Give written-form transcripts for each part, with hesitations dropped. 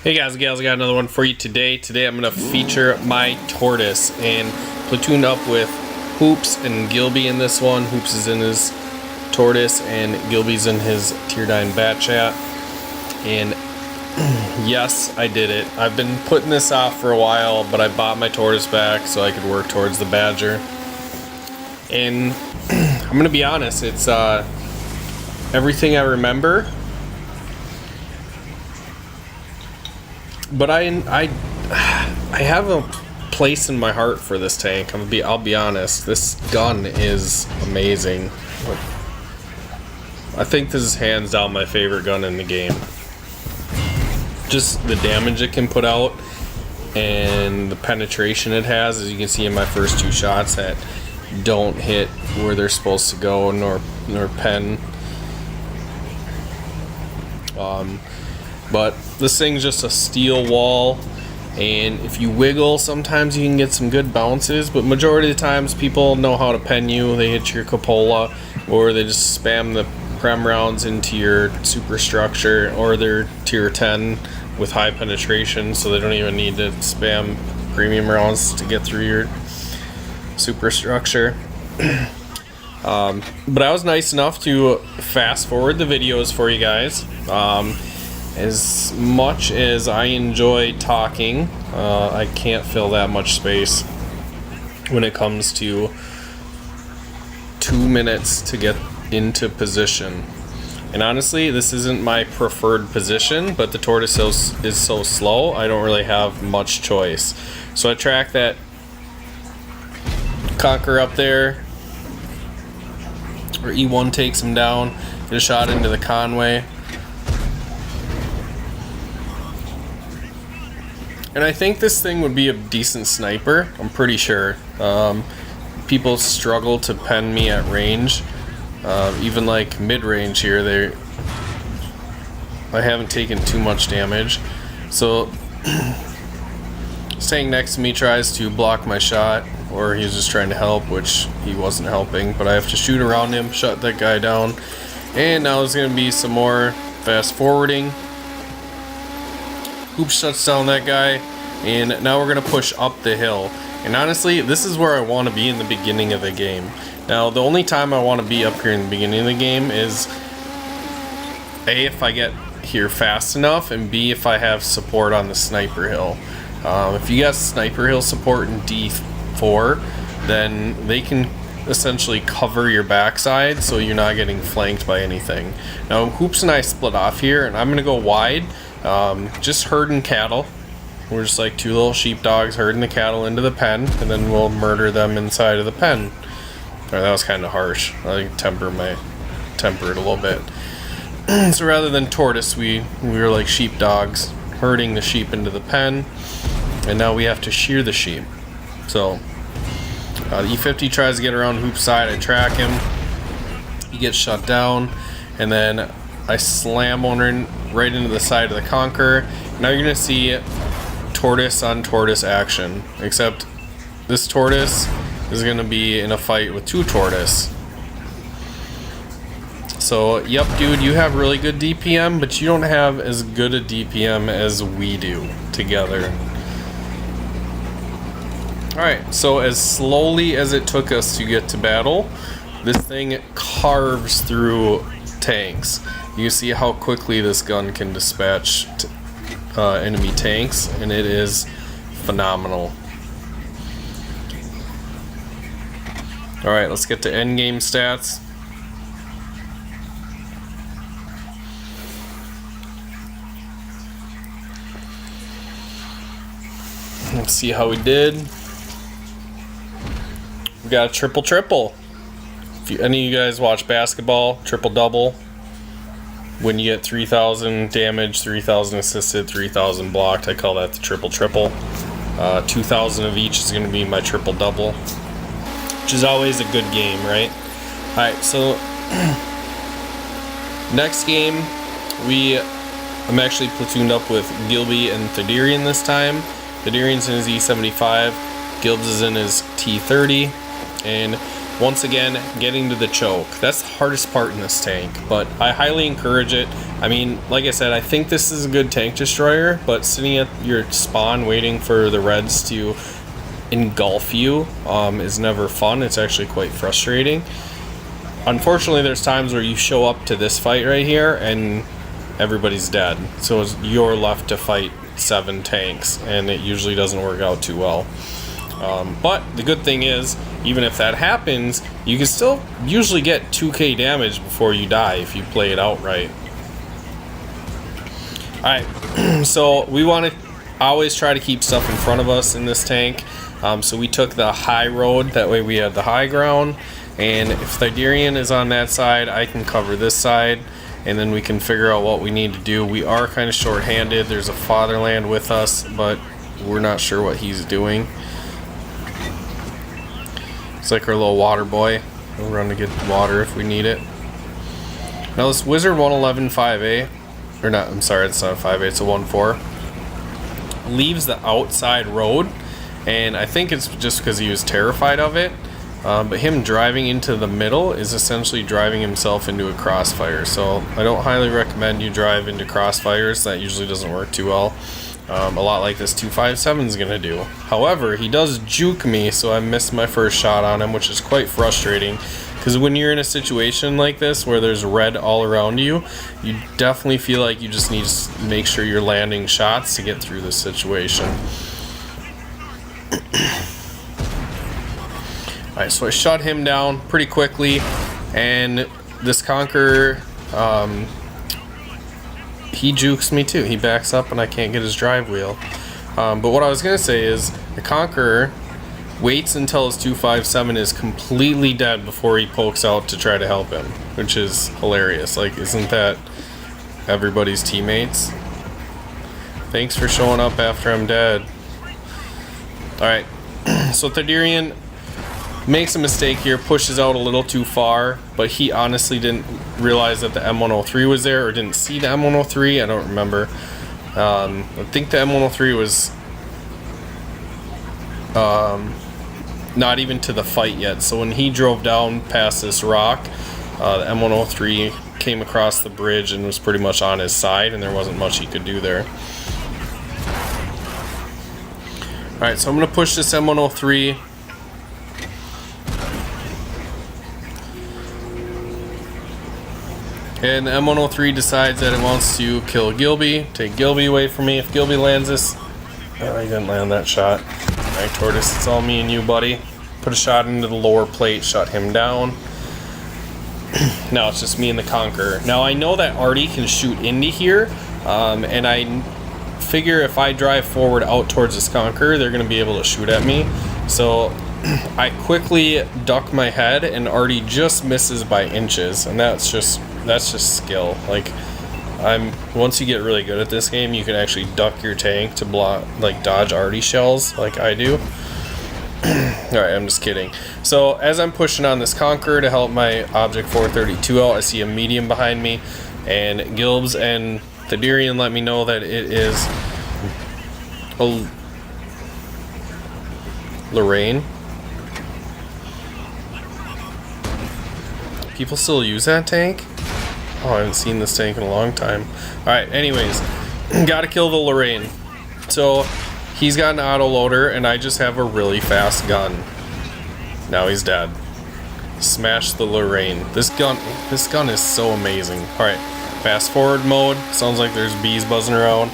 Hey guys and gals, I got another one for you today. Today I'm going to feature my Tortoise and platooned up with Hoops and Gilby in this one. Hoops is in his Tortoise and Gilby's in his Teardyne Batchat. And yes, I did it. I've been putting this off for a while, but I bought my Tortoise back so I could work towards the Badger. And I'm going to be honest, it's everything I remember. But I have a place in my heart for this tank. I'll be honest. This gun is amazing. I think this is hands down my favorite gun in the game. Just the damage it can put out and the penetration it has, as you can see in my first two shots that don't hit where they're supposed to go nor pen. But this thing's just a steel wall, and if you wiggle, sometimes you can get some good bounces, but majority of the times people know how to pen you. They hit your cupola, or they just spam the prem rounds into your superstructure, or their tier 10 with high penetration, so they don't even need to spam premium rounds to get through your superstructure. But I was nice enough to fast forward the videos for you guys. As much as I enjoy talking, I can't fill that much space when it comes to 2 minutes to get into position. And honestly, this isn't my preferred position, but the Tortiose is so slow, I don't really have much choice. So I track that Conquer up there, or E1 takes him down, get a shot into the Conway. And I think this thing would be a decent sniper, I'm pretty sure. People struggle to pen me at range. Even like mid-range here, I haven't taken too much damage. So, staying next to me tries to block my shot, or he's just trying to help, which he wasn't helping. But I have to shoot around him, shut that guy down. And now there's going to be some more fast forwarding. Hoops shuts down that guy, and now we're going to push up the hill. And honestly, this is where I want to be in the beginning of the game. Now, the only time I want to be up here in the beginning of the game is A, if I get here fast enough, and B, if I have support on the sniper hill. If you got sniper hill support in D4, then they can essentially cover your backside so you're not getting flanked by anything. Now, Hoops and I split off here, and I'm going to go wide. Just herding cattle. We're just like two little sheepdogs herding the cattle into the pen, and then we'll murder them inside of the pen. Or that was kind of harsh. I temper it a little bit. So rather than tortoise, we were like sheepdogs herding the sheep into the pen, and now we have to shear the sheep. So the E50 tries to get around Hoop's side. I track him. He gets shut down, and then I slam one right into the side of the Conqueror. Now you're going to see tortoise on tortoise action, except this tortoise is going to be in a fight with two tortoise. So, yep, dude, you have really good DPM, but you don't have as good a DPM as we do together. Alright, so as slowly as it took us to get to battle, this thing carves through tanks. You can see how quickly this gun can dispatch enemy tanks, and it is phenomenal. Alright, let's get to endgame stats. Let's see how we did. We got a triple. If any of you guys watch basketball, triple-double. When you get 3,000 damage, 3,000 assisted, 3,000 blocked, I call that the triple. 2,000 of each is going to be my triple-double, which is always a good game, right? Alright, so next game, I'm actually platooned up with Gilby and Thaddeurian this time. Thaddeurian's in his E75, Gilbs is in his T30, and once again, getting to the choke. That's the hardest part in this tank, but I highly encourage it. I mean, like I said, I think this is a good tank destroyer, but sitting at your spawn waiting for the Reds to engulf you is never fun. It's actually quite frustrating. Unfortunately, there's times where you show up to this fight right here and everybody's dead. So you're left to fight 7 tanks, and it usually doesn't work out too well. But the good thing is, even if that happens, you can still usually get 2k damage before you die if you play it out right. Alright, so we want to always try to keep stuff in front of us in this tank. So we took the high road, that way we had the high ground. And if Thyderian is on that side, I can cover this side, and then we can figure out what we need to do. We are kind of short-handed. There's a Fatherland with us, but we're not sure what he's doing. It's like our little water boy. We'll run to get water if we need it. Now this Wizard 111 5A, or not, I'm sorry, it's not a 5A, it's a 1-4, leaves the outside road, and I think it's just because he was terrified of it. But him driving into the middle is essentially driving himself into a crossfire. So I don't highly recommend you drive into crossfires. That usually doesn't work too well. A lot like this 257 is going to do. However, he does juke me, so I missed my first shot on him, which is quite frustrating. Because when you're in a situation like this where there's red all around you, you definitely feel like you just need to make sure you're landing shots to get through this situation. Alright, so I shut him down pretty quickly, and this Conqueror, he jukes me too. He backs up and I can't get his drive wheel. But what I was going to say is, the Conqueror waits until his 257 is completely dead before he pokes out to try to help him, which is hilarious. Like, isn't that everybody's teammates? Thanks for showing up after I'm dead. Alright, so Thyderian makes a mistake here, pushes out a little too far, but he honestly didn't realize that the M103 was there, or didn't see the M103, I don't remember. I think the M103 was not even to the fight yet, so when he drove down past this rock, the M103 came across the bridge and was pretty much on his side, and there wasn't much he could do there. Alright, so I'm going to push this M103. And the M103 decides that it wants to kill Gilby, take Gilby away from me. If Gilby lands this... Oh, he didn't land that shot. Alright, Tortoise, it's all me and you, buddy. Put a shot into the lower plate, shut him down. Now it's just me and the Conqueror. Now I know that Artie can shoot into here, and I figure if I drive forward out towards this Conqueror, they're going to be able to shoot at me. So I quickly duck my head, and Artie just misses by inches, and that's just skill. Like, once you get really good at this game, you can actually duck your tank to block, like, dodge Artie shells like I do. Alright, I'm just kidding. So as I'm pushing on this Conqueror to help my Object 432 out, I see a medium behind me, and Gilbs and Thyderian let me know that it is a Lorraine. People still use that tank? Oh, I haven't seen this tank in a long time. Alright, anyways, gotta kill the Lorraine. So he's got an autoloader, and I just have a really fast gun. Now he's dead. Smash the Lorraine. This gun is so amazing. Alright, fast forward mode. Sounds like there's bees buzzing around.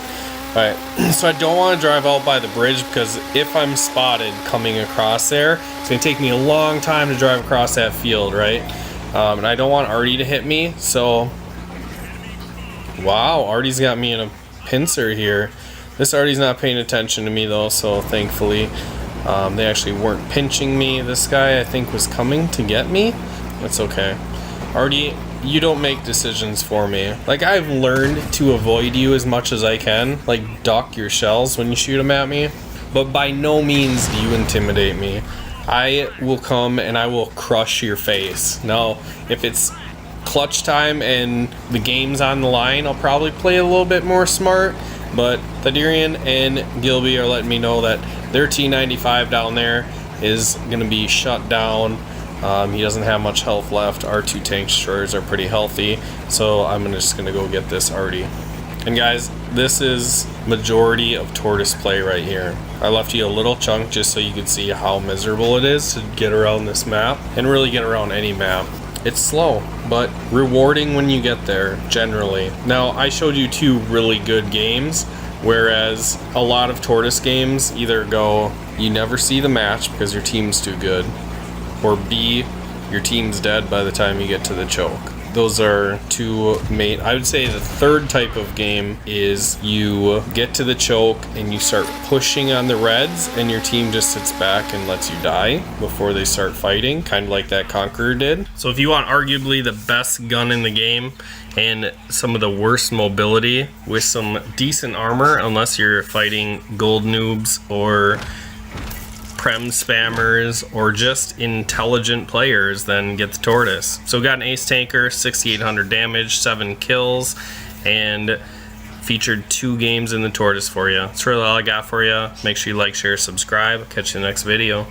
Alright, so I don't want to drive out by the bridge, because if I'm spotted coming across there, it's going to take me a long time to drive across that field, right? And I don't want Artie to hit me, so... Wow, Artie's got me in a pincer here. This Artie's not paying attention to me, though, so thankfully they actually weren't pinching me. This guy, I think, was coming to get me. That's okay. Artie, you don't make decisions for me. Like, I've learned to avoid you as much as I can. Like, duck your shells when you shoot them at me. But by no means do you intimidate me. I will come and I will crush your face. Now, if it's clutch time and the game's on the line, I'll probably play a little bit more smart. But Thyderian and Gilby are letting me know that their T95 down there is going to be shut down. He doesn't have much health left. Our 2 tank destroyers are pretty healthy, so I'm just gonna go get this Artie. And guys, this is majority of Tortoise play right here. I left you a little chunk just so you could see how miserable it is to get around this map, and really get around any map. It's slow, but rewarding when you get there, generally. Now, I showed you 2 really good games, whereas a lot of Tortoise games either go, you never see the match because your team's too good, or B, your team's dead by the time you get to the choke. Those are 2 main. I would say the third type of game is you get to the choke and you start pushing on the reds and your team just sits back and lets you die before they start fighting, kind of like that Conqueror did. So if you want arguably the best gun in the game and some of the worst mobility with some decent armor, unless you're fighting gold noobs or prem spammers or just intelligent players, then get the Tortoise. So got an ace tanker, 6,800 damage, 7 kills, and featured 2 games in the Tortoise for you. That's really all I got for you. Make sure you like, share, subscribe. Catch you in the next video.